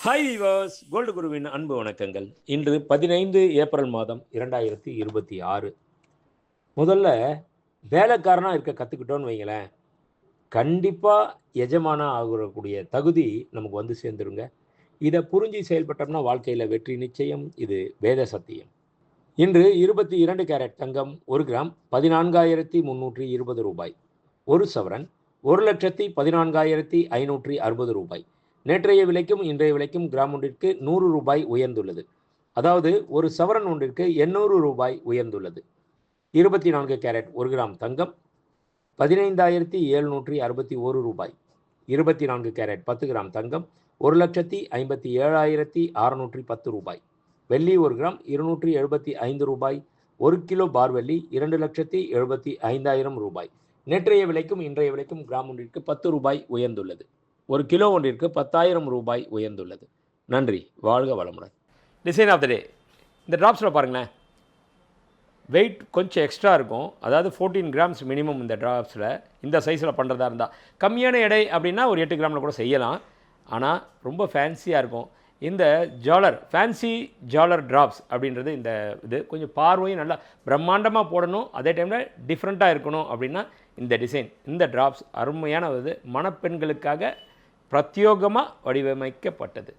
Hi viewers, gold குருவின் அன்பு வணக்கங்கள். இன்று 15 ஏப்ரல் மாதம் 2026. முதல்ல வேலைக்காரனா இருக்க கற்றுக்கிட்டோன்னு வைங்களேன், கண்டிப்பாக எஜமானா ஆகக்கூடிய தகுதி நமக்கு வந்து சேர்ந்துருங்க. இதை புரிஞ்சு செயல்பட்டோம்னா வாழ்க்கையில் வெற்றி நிச்சயம். இது வேத சத்தியம். இன்று 22 கேரட் தங்கம் 1 கிராம் 14,320 ரூபாய். 1 சவரன் 1,14,560 ரூபாய். நேற்றைய விலைக்கும் இன்றைய விலைக்கும் கிராம் ஒன்றிற்கு 100 ரூபாய் உயர்ந்துள்ளது. அதாவது ஒரு சவரன் ஒன்றிற்கு 800 ரூபாய் உயர்ந்துள்ளது. 24 கேரட் 1 கிராம் தங்கம் 15,761 ரூபாய். 24 கேரட் 10 கிராம் தங்கம் 1,57,610 ரூபாய். வெள்ளி 1 கிராம் 275 ரூபாய். 1 கிலோ பார் வெள்ளி 2,75,000 ரூபாய். நேற்றைய விலைக்கும் இன்றைய விலைக்கும் கிராம் ஒன்றிற்கு 10 ரூபாய் உயர்ந்துள்ளது. 1 கிலோ ஒன்றிற்கு 10,000 ரூபாய் உயர்ந்துள்ளது. நன்றி, வாழ்க வளமுடன். டிசைன் ஆஃப் த டே. இந்த ட்ராப்ஸில் பாருங்களேன், வெயிட் கொஞ்சம் எக்ஸ்ட்ரா இருக்கும். அதாவது 14 கிராம்ஸ் மினிமம் இந்த ட்ராப்ஸில். இந்த சைஸில் பண்ணுறதா இருந்தால் கம்மியான எடை அப்படின்னா ஒரு 8 கிராமில் கூட செய்யலாம். ஆனால் ரொம்ப ஃபேன்சியாக இருக்கும். இந்த ஜாலர், ஃபேன்சி ஜாலர் ட்ராப்ஸ் அப்படின்றது இந்த இது கொஞ்சம் பார்வையும் நல்லா பிரம்மாண்டமாக போடணும், அதே டைமில் டிஃப்ரெண்ட்டாக இருக்கணும். அப்படின்னா இந்த டிசைன், இந்த ட்ராப்ஸ் அருமையான இது. மணப்பெண்களுக்காக பிரத்யோகமாக வடிவமைக்கப்பட்டது.